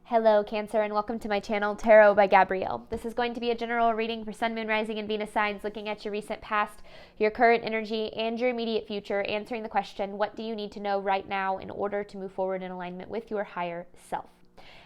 Hello, Cancer, and welcome to my channel, Tarot by Gabrielle. This is going to be a general reading for Sun, Moon, Rising, and Venus signs, looking at your recent past, your current energy, and your immediate future, answering the question, what do you need to know right now in order to move forward in alignment with your higher self?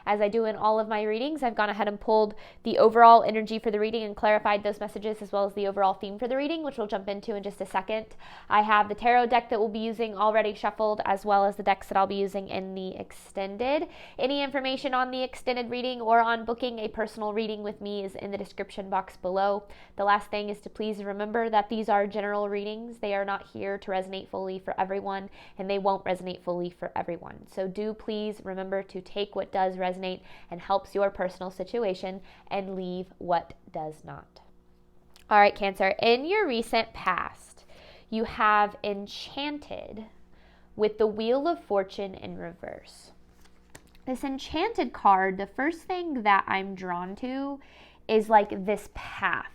As I do in all of my readings, I've gone ahead and pulled the overall energy for the reading and clarified those messages, as well as the overall theme for the reading, which we'll jump into in just a second. I have the tarot deck that we'll be using already shuffled, as well as the decks that I'll be using in the extended. Any information on the extended reading or on booking a personal reading with me is in the description box below. The last thing is to please remember that these are general readings. They are not here to resonate fully for everyone, and they won't resonate fully for everyone. So do please remember to take what does resonate and helps your personal situation and leave what does not. All right, Cancer, in your recent past, you have enchanted with the Wheel of Fortune in reverse. This enchanted card, the first thing that I'm drawn to is like this path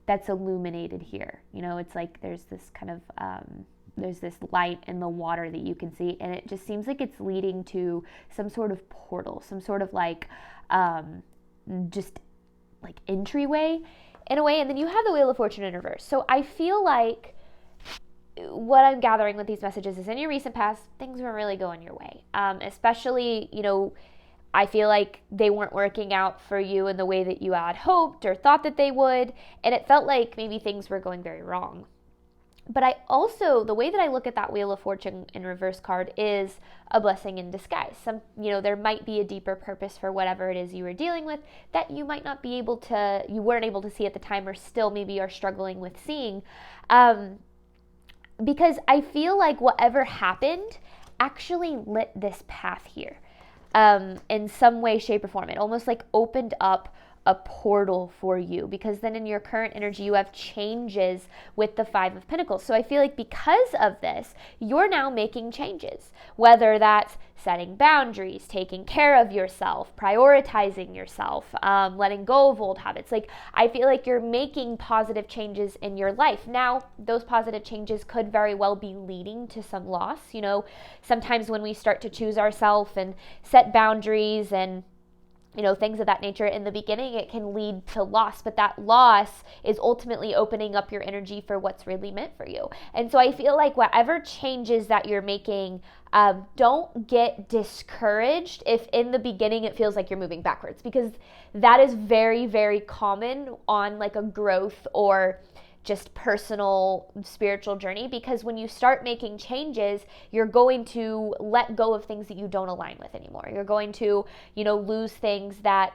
that's illuminated here. You know, it's like there's this kind of there's this light in the water that you can see, and it just seems like it's leading to some sort of portal, some sort of like just like entryway in a way. And then you have the Wheel of Fortune in reverse. So I feel like what I'm gathering with these messages is in your recent past, things were really going your way. Especially, you know, I feel like they weren't working out for you in the way that you had hoped or thought that they would. And it felt like maybe things were going very wrong. But I also, the way that I look at that Wheel of Fortune in reverse card is a blessing in disguise. There might be a deeper purpose for whatever it is you were dealing with that you might not be able to, you weren't able to see at the time, or still maybe are struggling with seeing. Because I feel like whatever happened actually lit this path here in some way, shape, or form. It almost like opened up a portal for you, because then in your current energy you have changes with the Five of Pentacles. So I feel like because of this, you're now making changes, whether that's setting boundaries, taking care of yourself, prioritizing yourself, letting go of old habits. Like, I feel like you're making positive changes in your life. Now, those positive changes could very well be leading to some loss. You know, sometimes when we start to choose ourselves and set boundaries and things of that nature, in the beginning, it can lead to loss, but that loss is ultimately opening up your energy for what's really meant for you. And so I feel like whatever changes that you're making, don't get discouraged if in the beginning it feels like you're moving backwards, because that is very, very common on like a growth or just personal spiritual journey, because when you start making changes, you're going to let go of things that you don't align with anymore. You're going to, lose things that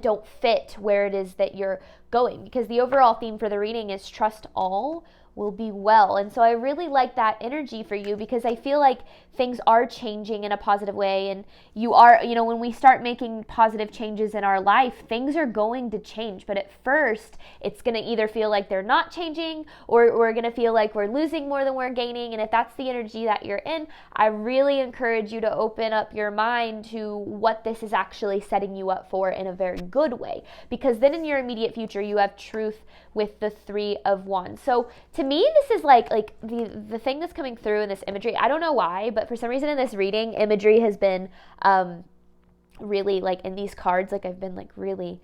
don't fit where it is that you're going, because the overall theme for the reading is trust all will be well. And so I really like that energy for you, because I feel like things are changing in a positive way, and you are, when we start making positive changes in our life, things are going to change. But at first, it's going to either feel like they're not changing, or we're going to feel like we're losing more than we're gaining. And if that's the energy that you're in, I really encourage you to open up your mind to what this is actually setting you up for in a very good way, because then in your immediate future, you have truth with the Three of Wands. So to me, this is like the thing that's coming through in this imagery. I don't know why, but for some reason in this reading, imagery has been really, like, in these cards, like, I've been like really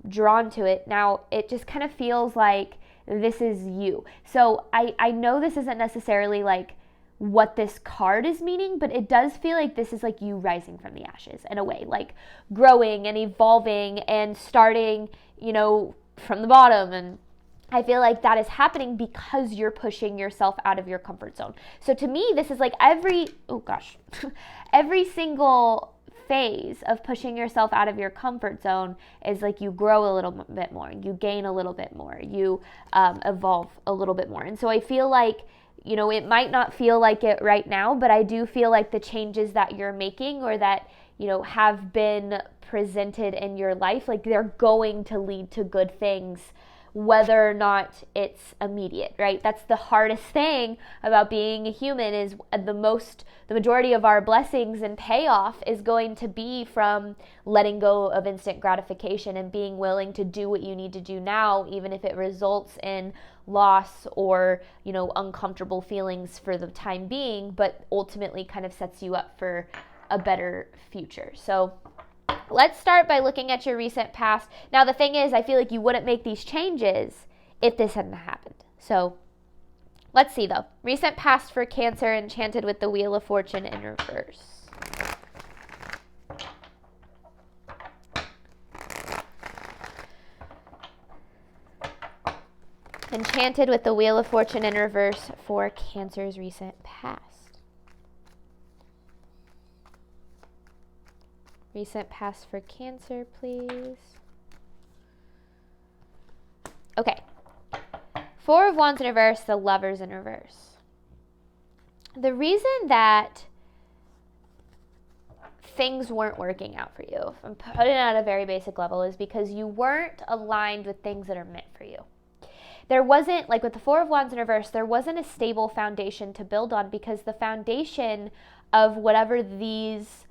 drawn to it. Now it just kind of feels like this is you. So I know this isn't necessarily like what this card is meaning, but it does feel like this is like you rising from the ashes in a way, like growing and evolving and starting, from the bottom. And I feel like that is happening because you're pushing yourself out of your comfort zone. So to me, this is like every single phase of pushing yourself out of your comfort zone is like you grow a little bit more, you gain a little bit more, you evolve a little bit more. And so I feel like, it might not feel like it right now, but I do feel like the changes that you're making, or that, have been presented in your life, like they're going to lead to good things, whether or not it's immediate, right? That's the hardest thing about being a human, is the majority of our blessings and payoff is going to be from letting go of instant gratification and being willing to do what you need to do now, even if it results in loss or, uncomfortable feelings for the time being, but ultimately kind of sets you up for a better future. So let's start by looking at your recent past. Now, the thing is, I feel like you wouldn't make these changes if this hadn't happened. So let's see, though. Recent past for Cancer, enchanted with the Wheel of Fortune in reverse. Enchanted with the Wheel of Fortune in reverse for Cancer's recent past. Recent past for Cancer, please. Okay. Four of Wands in reverse, the Lovers in reverse. The reason that things weren't working out for you, if I'm putting it at a very basic level, is because you weren't aligned with things that are meant for you. There wasn't, like with the Four of Wands in reverse, there wasn't a stable foundation to build on, because the foundation of whatever these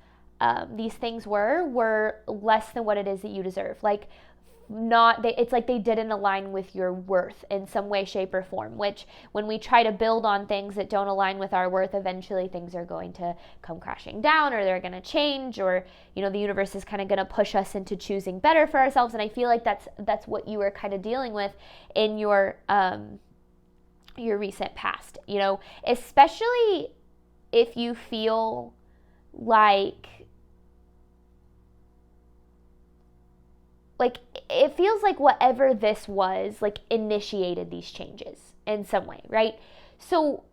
things were less than what it is that you deserve. Like, it's like they didn't align with your worth in some way, shape, or form, which when we try to build on things that don't align with our worth, eventually things are going to come crashing down, or they're going to change, or, you know, the universe is kind of going to push us into choosing better for ourselves. And I feel like that's what you were kind of dealing with in your recent past, you know, especially if you feel like it feels like whatever this was, like, initiated these changes in some way, right? So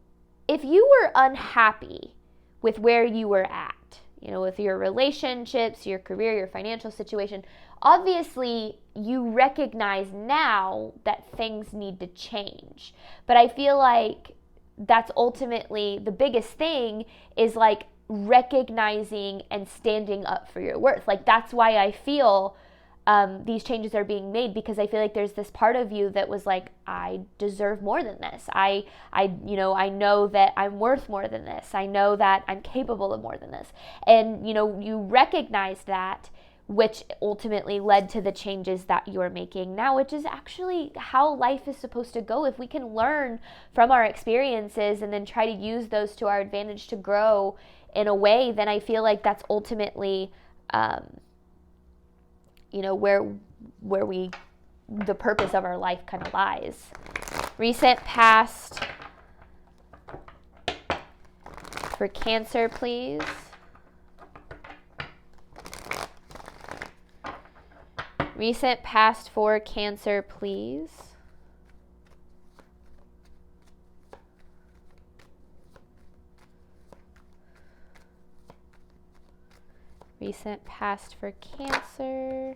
if you were unhappy with where you were at, you know, with your relationships, your career, your financial situation, obviously you recognize now that things need to change. But I feel like that's ultimately the biggest thing, is like recognizing and standing up for your worth. Like, that's why I feel these changes are being made, because I feel like there's this part of you that was like, I deserve more than this. I know that I'm worth more than this. I know that I'm capable of more than this. And, you know, you recognize that, which ultimately led to the changes that you're making now, which is actually how life is supposed to go. If we can learn from our experiences and then try to use those to our advantage to grow in a way, then I feel like that's ultimately, you know, where the purpose of our life kind of lies. Recent past for Cancer, please. Recent past for Cancer, please. Recent past for Cancer.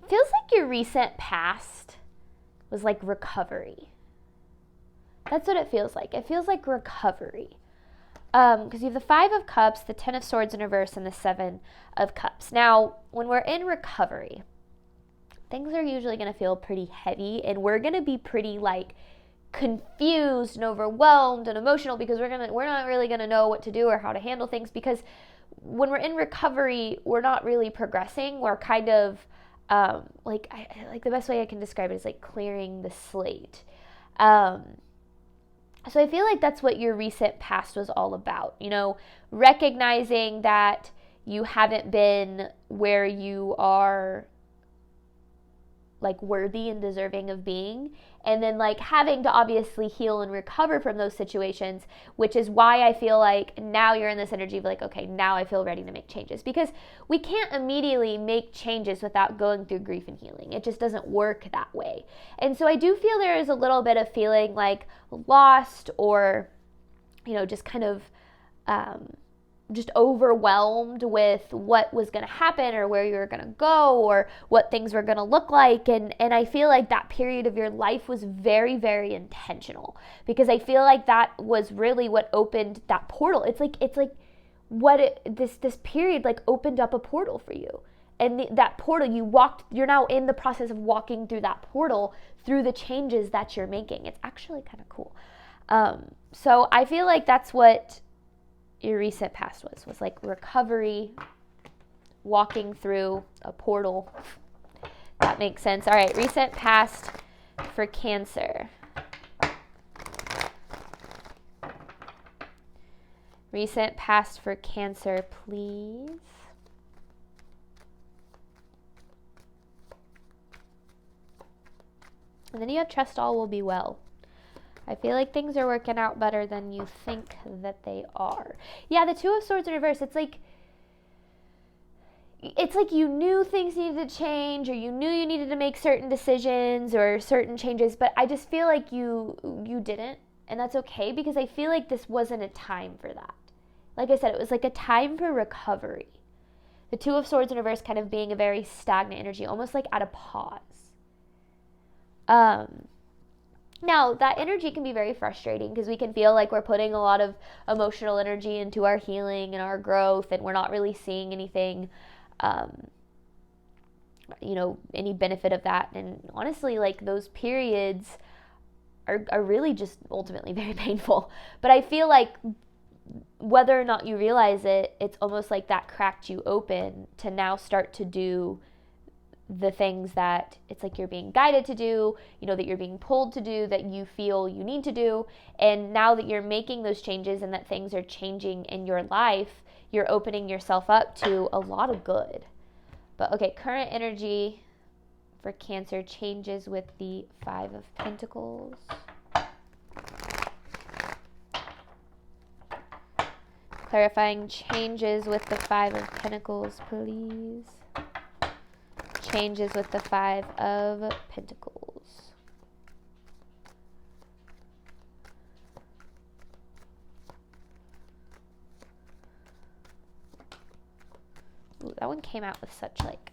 Feels like your recent past was like recovery. That's what it feels like. It feels like recovery. Because you have the Five of Cups, the Ten of Swords in reverse, and the Seven of Cups. Now, when we're in recovery, things are usually going to feel pretty heavy, and we're going to be pretty like confused and overwhelmed and emotional, because we're not really going to know what to do or how to handle things, because when we're in recovery, we're not really progressing. We're kind of like the best way I can describe it is like clearing the slate. So I feel like that's what your recent past was all about, you know, recognizing that you haven't been where you are like worthy and deserving of being, and then like having to obviously heal and recover from those situations, which is why I feel like now you're in this energy of like, okay, now I feel ready to make changes, because we can't immediately make changes without going through grief and healing. It just doesn't work that way. And so I do feel there is a little bit of feeling like lost, or, you know, just kind of just overwhelmed with what was going to happen, or where you were going to go, or what things were going to look like. And I feel like that period of your life was very, very intentional, because I feel like that was really what opened that portal. It's like this period like opened up a portal for you. And that portal, you're now in the process of walking through that portal through the changes that you're making. It's actually kind of cool. So I feel like that's what your recent past was like recovery, walking through a portal. That makes sense. All right, recent past for Cancer. Recent past for Cancer, please. And then you have trust all will be well. I feel like things are working out better than you think that they are. Yeah, the Two of Swords in reverse. It's like you knew things needed to change, or you knew you needed to make certain decisions or certain changes, but I just feel like you didn't, and that's okay, because I feel like this wasn't a time for that. Like I said, it was like a time for recovery. The Two of Swords in reverse kind of being a very stagnant energy, almost like at a pause. Now, that energy can be very frustrating because we can feel like we're putting a lot of emotional energy into our healing and our growth, and we're not really seeing anything, any benefit of that. And honestly, like, those periods are really just ultimately very painful. But I feel like whether or not you realize it, it's almost like that cracked you open to now start to do the things that it's like you're being guided to do, that you're being pulled to do, that you feel you need to do. And now that you're making those changes and that things are changing in your life, you're opening yourself up to a lot of good. But okay, current energy for Cancer changes with the Five of Pentacles. Clarifying changes with the Five of Pentacles, please. Changes with the Five of Pentacles. Ooh, that one came out with such like...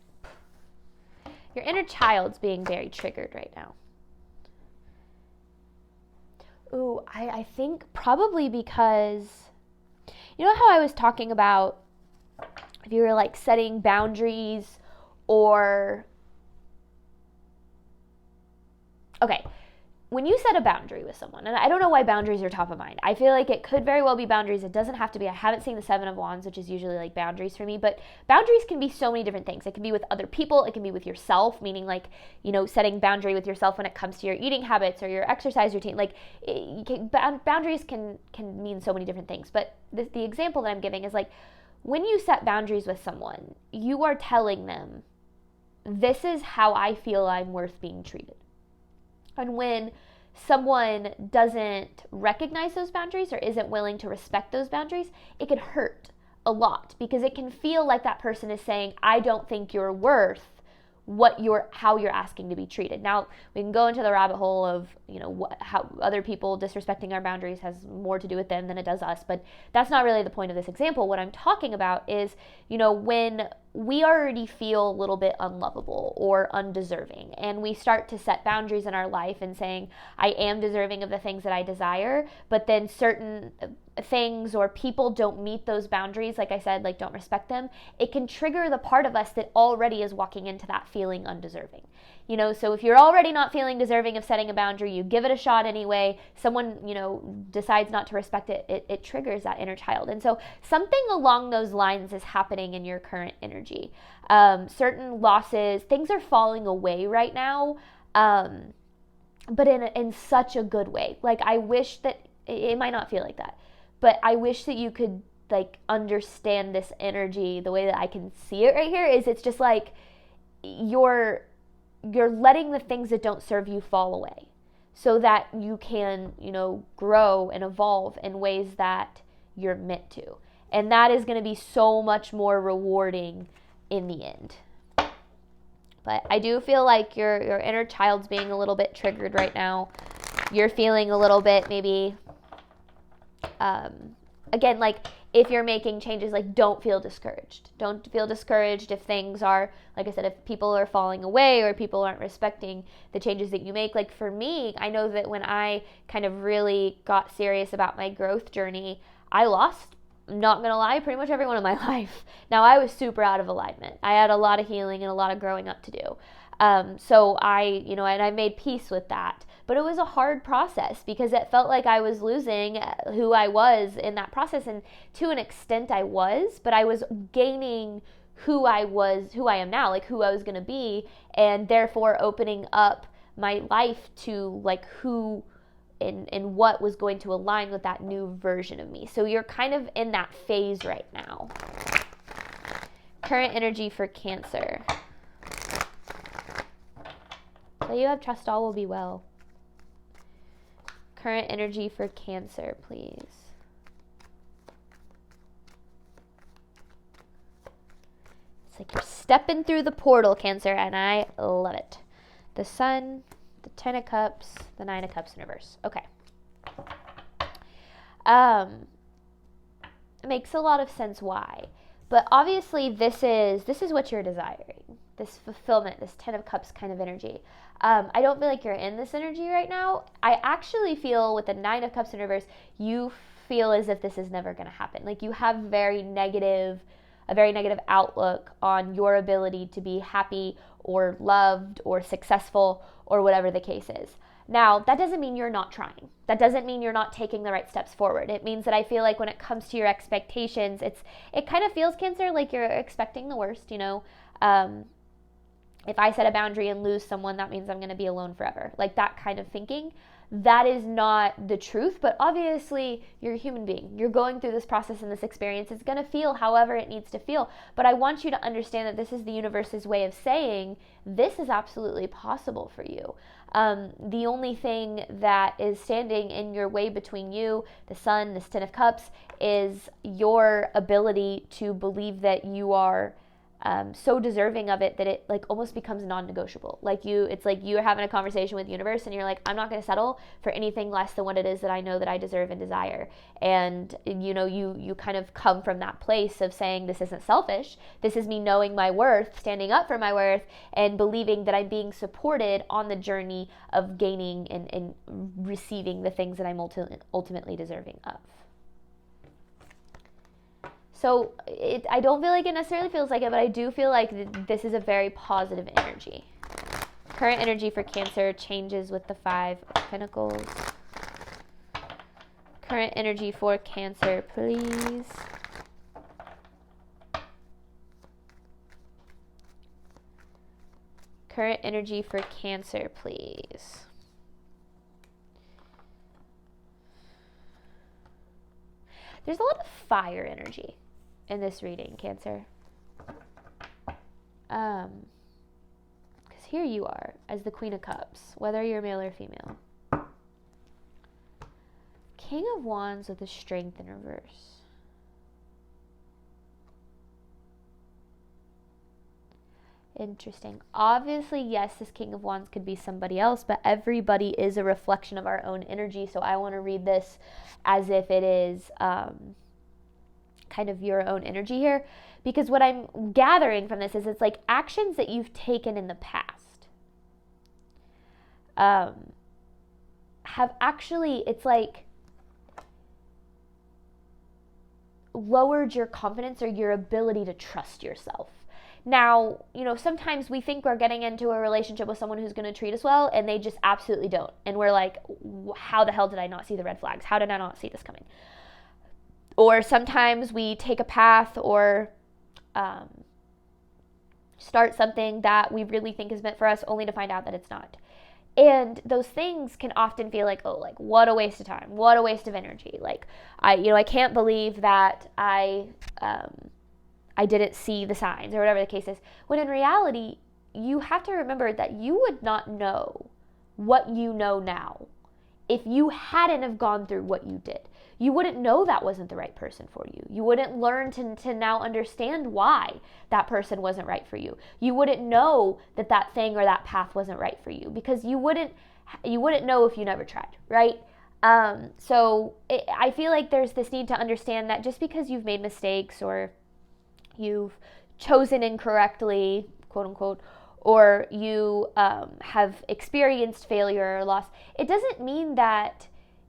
Your inner child's being very triggered right now. Ooh, I think probably because... You know how I was talking about if you were like setting boundaries or... Okay, when you set a boundary with someone, and I don't know why boundaries are top of mind. I feel like it could very well be boundaries. It doesn't have to be. I haven't seen the Seven of Wands, which is usually like boundaries for me, but boundaries can be so many different things. It can be with other people. It can be with yourself, meaning like, setting boundary with yourself when it comes to your eating habits or your exercise routine. Like, boundaries can mean so many different things. But the example that I'm giving is like, when you set boundaries with someone, you are telling them, this is how I feel I'm worth being treated. And when someone doesn't recognize those boundaries or isn't willing to respect those boundaries, it can hurt a lot, because it can feel like that person is saying, I don't think you're worth how you're asking to be treated. Now, we can go into the rabbit hole of, how other people disrespecting our boundaries has more to do with them than it does us, but that's not really the point of this example. What I'm talking about is, when we already feel a little bit unlovable or undeserving, and we start to set boundaries in our life and saying, I am deserving of the things that I desire, but then certain things or people don't meet those boundaries, like I said, like don't respect them, it can trigger the part of us that already is walking into that feeling undeserving. So if you're already not feeling deserving of setting a boundary, you give it a shot anyway, someone, decides not to respect it, it triggers that inner child. And so something along those lines is happening in your current energy. Certain losses, things are falling away right now, but in such a good way. Like, I wish that, it might not feel like that, but I wish that you could like understand this energy. The way that I can see it right here is, it's just like you're letting the things that don't serve you fall away so that you can, grow and evolve in ways that you're meant to. And that is going to be so much more rewarding in the end. But I do feel like your inner child's being a little bit triggered right now. You're feeling a little bit maybe, again, like if you're making changes, like don't feel discouraged. Don't feel discouraged if things are, like I said, if people are falling away or people aren't respecting the changes that you make. Like for me, I know that when I kind of really got serious about my growth journey, I lost, I'm not going to lie, pretty much everyone in my life. Now, I was super out of alignment. I had a lot of healing and a lot of growing up to do. So I, and I made peace with that. But it was a hard process because it felt like I was losing who I was in that process. And to an extent I was, but I was gaining who I am now, like who I was going to be, and therefore opening up my life to like who in what was going to align with that new version of me. So you're kind of in that phase right now. Current energy for Cancer. So you have trust all will be well. Current energy for Cancer, please. It's like you're stepping through the portal, Cancer, and I love it. The Sun, the 10 of Cups, the 9 of Cups in reverse. Okay. It makes a lot of sense why. But obviously this is what you're desiring. This fulfillment, this 10 of Cups kind of energy. I don't feel like you're in this energy right now. I actually feel with the 9 of Cups in reverse, you feel as if this is never going to happen. Like you have a very negative outlook on your ability to be happy or loved or successful or whatever the case is. Now, that doesn't mean you're not trying. That doesn't mean you're not taking the right steps forward. It means that I feel like when it comes to your expectations, it kind of feels, Cancer, like you're expecting the worst, you know. If I set a boundary and lose someone, that means I'm going to be alone forever. Like that kind of thinking. That is not the truth, but obviously you're a human being. You're going through this process and this experience. It's going to feel however it needs to feel. But I want you to understand that this is the universe's way of saying this is absolutely possible for you. The only thing that is standing in your way between you, the Sun, this 10 of Cups, is your ability to believe that you are so deserving of it that it like almost becomes non-negotiable. It's like you're having a conversation with the universe and you're like, I'm not going to settle for anything less than what it is that I know that I deserve and desire. And you know, you kind of come from that place of saying, this isn't selfish. This is me knowing my worth, standing up for my worth, and believing that I'm being supported on the journey of gaining and receiving the things that I'm ultimately deserving of. So I don't feel like it necessarily feels like it, but I do feel like this is a very positive energy. Current energy for Cancer changes with the 5 of Pentacles. Current energy for Cancer, please. Current energy for Cancer, please. There's a lot of fire energy in this reading, Cancer. Because here you are as the Queen of Cups, whether you're male or female. King of Wands with the Strength in reverse. Interesting. Obviously, yes, this King of Wands could be somebody else, but everybody is a reflection of our own energy. So I want to read this as if it is kind of your own energy here. Because what I'm gathering from this is it's like actions that you've taken in the past have actually, it's like, lowered your confidence or your ability to trust yourself. Now, you know, sometimes we think we're getting into a relationship with someone who's going to treat us well, and they just absolutely don't. And we're like, how the hell did I not see the red flags? How did I not see this coming? Or sometimes we take a path or start something that we really think is meant for us, only to find out that it's not. And those things can often feel like, oh, like, what a waste of time, what a waste of energy. Like, I can't believe that I didn't see the signs or whatever the case is. When in reality, you have to remember that you would not know what you know now if you hadn't have gone through what you did. You wouldn't know that wasn't the right person for you. You wouldn't learn to now understand why that person wasn't right for you. You wouldn't know that that thing or that path wasn't right for you because you wouldn't know if you never tried, right? I feel like there's this need to understand that just because you've made mistakes or you've chosen incorrectly, quote unquote, or you have experienced failure or loss, it doesn't mean that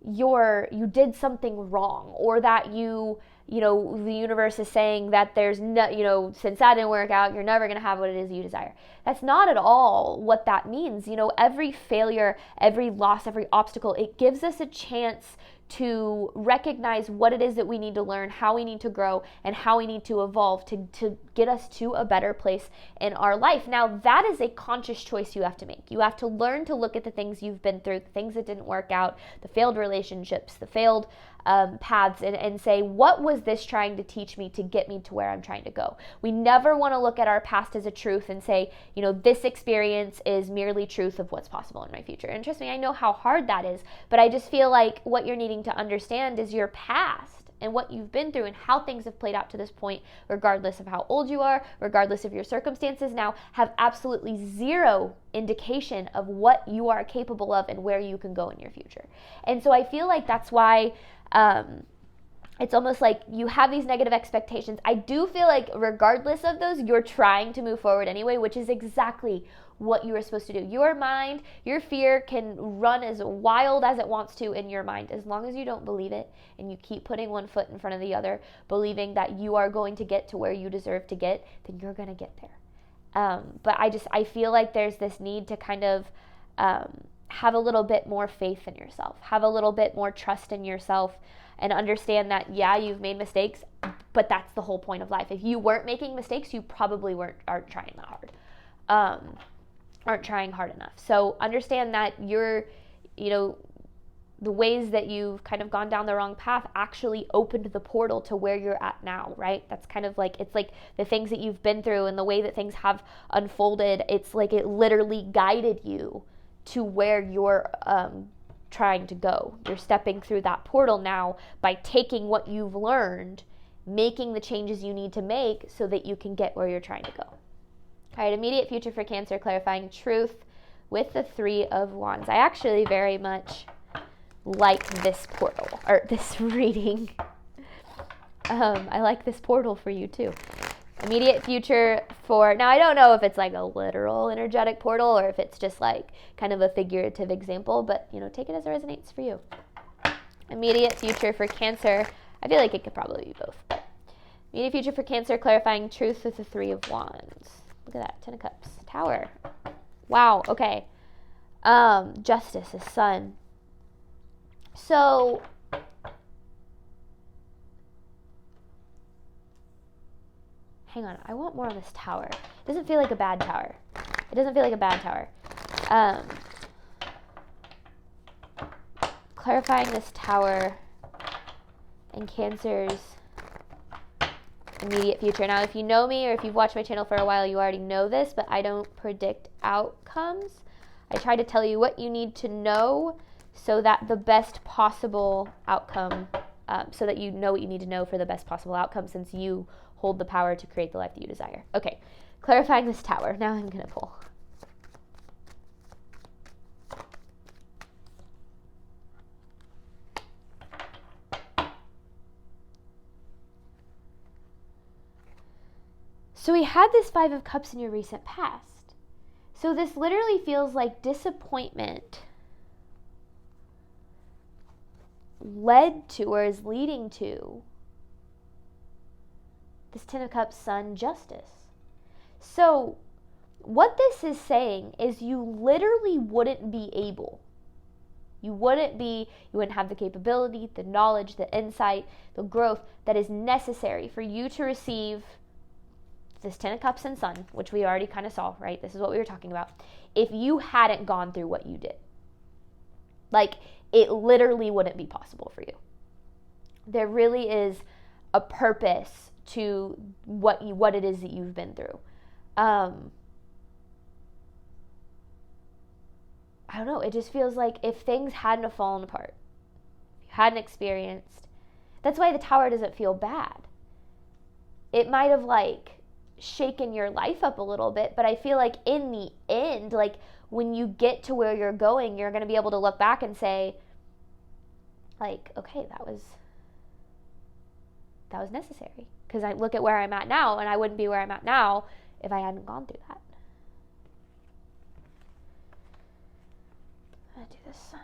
you did something wrong or that the universe is saying that there's no, since that didn't work out, you're never going to have what it is you desire. That's not at all what that means. Every failure, every loss, every obstacle, it gives us a chance to recognize what it is that we need to learn, how we need to grow, and how we need to evolve to get us to a better place in our life. Now, that is a conscious choice you have to make. You have to learn to look at the things you've been through, the things that didn't work out, the failed relationships, the failed paths, and say, what was this trying to teach me to get me to where I'm trying to go? We never want to look at our past as a truth and say, this experience is merely truth of what's possible in my future. And trust me, I know how hard that is, but I just feel like what you're needing to understand is your past and what you've been through and how things have played out to this point, regardless of how old you are, regardless of your circumstances now, have absolutely zero indication of what you are capable of and where you can go in your future. And so I feel like that's why it's almost like you have these negative expectations. I do feel like regardless of those, you're trying to move forward anyway, which is exactly what you are supposed to do. Your mind, your fear can run as wild as it wants to in your mind. As long as you don't believe it and you keep putting one foot in front of the other, believing that you are going to get to where you deserve to get, then you're going to get there. But I feel like there's this need to kind of have a little bit more faith in yourself, have a little bit more trust in yourself, and understand that, yeah, you've made mistakes, but that's the whole point of life. If you weren't making mistakes, you probably aren't trying that hard. Aren't trying hard enough. So understand that the ways that you've kind of gone down the wrong path actually opened the portal to where you're at now, right? That's kind of like, it's like the things that you've been through and the way that things have unfolded, it's like it literally guided you to where you're trying to go. You're stepping through that portal now by taking what you've learned, making the changes you need to make so that you can get where you're trying to go. All right, immediate future for Cancer, clarifying truth with the 3 of Wands. I actually very much like this portal, or this reading. I like this portal for you too. Immediate future for, now I don't know if it's like a literal energetic portal or if it's just like kind of a figurative example, but take it as it resonates for you. Immediate future for Cancer. I feel like it could probably be both. But immediate future for Cancer, clarifying truth with the 3 of Wands. Look at that, 10 of Cups, Tower. Wow, okay. Justice is Sun. So, hang on, I want more on this Tower. It doesn't feel like a bad Tower. It doesn't feel like a bad Tower. Clarifying this Tower and Cancer's immediate future. Now, if you know me or if you've watched my channel for a while, you already know this, but I don't predict outcomes. I try to tell you what you need to know so that the best possible outcome, so that you know what you need to know for the best possible outcome, since you hold the power to create the life that you desire. Okay, clarifying this Tower. Now I'm going to pull. So we had this 5 of Cups in your recent past. So this literally feels like disappointment led to, or is leading to, this 10 of Cups, Sun, Justice. So what this is saying is you literally wouldn't be able. You wouldn't have the capability, the knowledge, the insight, the growth that is necessary for you to receive this 10 of Cups and Sun, which we already kind of saw, right? This is what we were talking about. If you hadn't gone through what you did, like, it literally wouldn't be possible for you. There really is a purpose to what it is that you've been through. I don't know. It just feels like if things hadn't have fallen apart, if you hadn't experienced, that's why the Tower doesn't feel bad. It might have shaken your life up a little bit, but I feel like in the end, when you get to where you're going, you're going to be able to look back and say, okay, that was necessary, because I look at where I'm at now, and I wouldn't be where I'm at now if I hadn't gone through that. I'm going to do this Sun.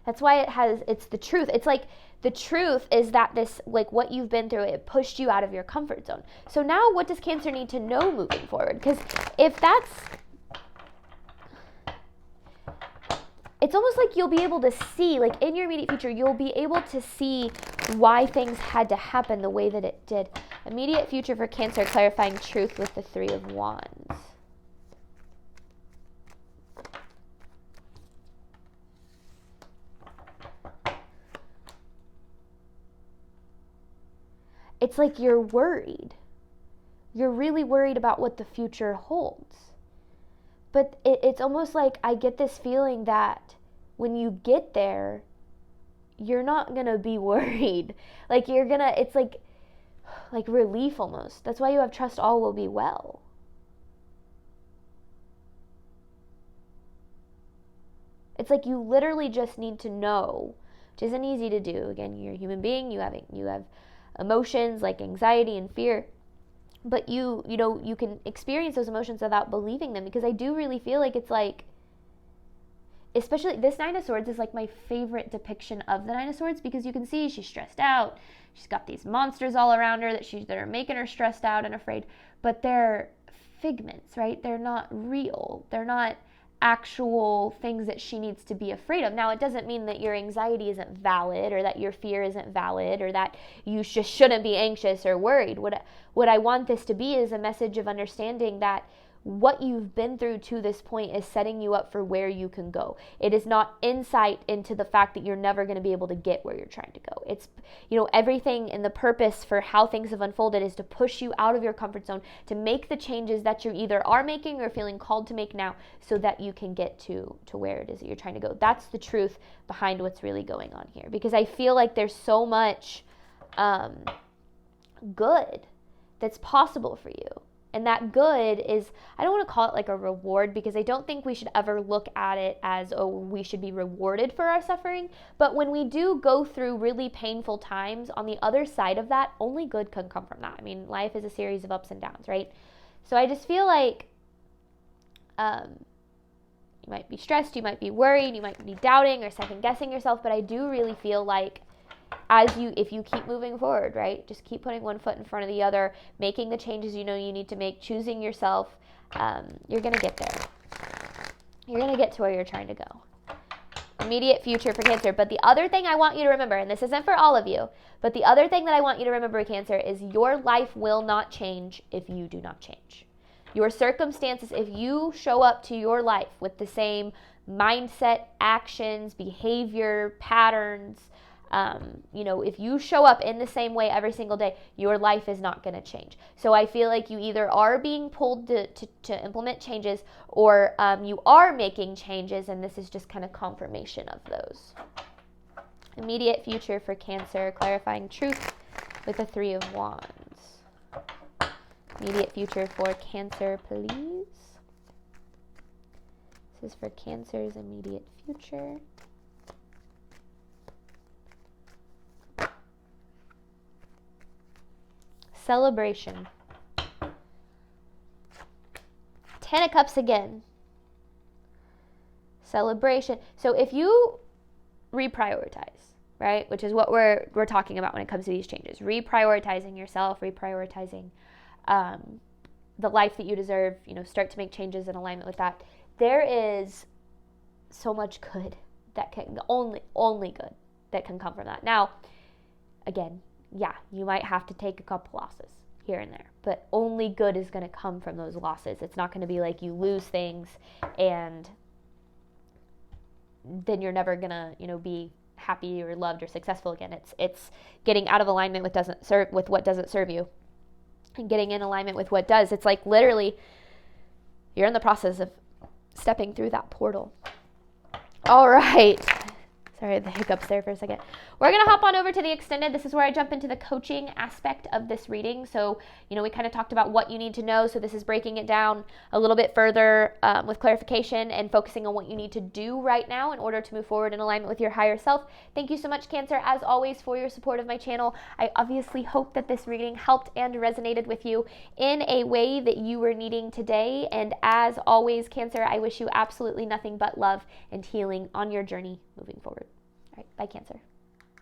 That's why it's the truth. It's like the truth is that this, what you've been through, it pushed you out of your comfort zone. So now what does Cancer need to know moving forward? Because if that's it's almost like you'll be able to see, like in your immediate future, you'll be able to see why things had to happen the way that it did. Immediate future for Cancer, clarifying truth with the Three of Wands. It's like you're worried. You're really worried about what the future holds. But it's almost like I get this feeling that when you get there, you're not going to be worried. Like you're going to, it's like relief almost. That's why you have trust all will be well. It's like you literally just need to know, which isn't easy to do. Again, you're a human being. You have emotions like anxiety and fear. But you know, you can experience those emotions without believing them, because I do really feel like it's like, especially this Nine of Swords is like my favorite depiction of the Nine of Swords, because you can see she's stressed out. She's got these monsters all around her that are making her stressed out and afraid, but they're figments, right? They're not real. They're not actual things that she needs to be afraid of. Now, it doesn't mean that your anxiety isn't valid, or that your fear isn't valid, or that you just shouldn't be anxious or worried. What I want this to be is a message of understanding that what you've been through to this point is setting you up for where you can go. It is not insight into the fact that you're never going to be able to get where you're trying to go. It's, everything, and the purpose for how things have unfolded is to push you out of your comfort zone, to make the changes that you either are making or feeling called to make now, so that you can get to where it is that you're trying to go. That's the truth behind what's really going on here, because I feel like there's so much good that's possible for you. And that good is, I don't want to call it like a reward, because I don't think we should ever look at it as, oh, we should be rewarded for our suffering. But when we do go through really painful times, on the other side of that, only good can come from that. I mean, life is a series of ups and downs, right? So I just feel like you might be stressed, you might be worried, you might be doubting or second guessing yourself, but I do really feel like if you keep moving forward, right? Just keep putting one foot in front of the other, making the changes you know you need to make, choosing yourself, you're going to get there. You're going to get to where you're trying to go. Immediate future for Cancer. But the other thing I want you to remember, and this isn't for all of you, but the other thing that I want you to remember, Cancer, is your life will not change if you do not change. Your circumstances, if you show up to your life with the same mindset, actions, behavior, patterns, if you show up in the same way every single day, your life is not going to change. So I feel like you either are being pulled to implement changes, or you are making changes, and this is just kind of confirmation of those. Immediate future for Cancer, clarifying truth with the Three of Wands. Immediate future for Cancer, please. This is for Cancer's immediate future. Celebration. Ten of Cups again. Celebration. So if you reprioritize, right, which is what we're talking about when it comes to these changes, reprioritizing yourself, reprioritizing the life that you deserve, start to make changes in alignment with that. There is so much good that can, only good that can come from that. Now, again, yeah, you might have to take a couple losses here and there, but only good is going to come from those losses. It's not going to be like you lose things and then you're never going to, be happy or loved or successful again. It's getting out of alignment with what doesn't serve you, and getting in alignment with what does. It's like literally you're in the process of stepping through that portal. All right. Sorry, the hiccups there for a second. We're going to hop on over to the extended. This is where I jump into the coaching aspect of this reading. So, we kind of talked about what you need to know. So this is breaking it down a little bit further with clarification and focusing on what you need to do right now in order to move forward in alignment with your higher self. Thank you so much, Cancer, as always, for your support of my channel. I obviously hope that this reading helped and resonated with you in a way that you were needing today. And as always, Cancer, I wish you absolutely nothing but love and healing on your journey moving forward. All right, bye, Cancer.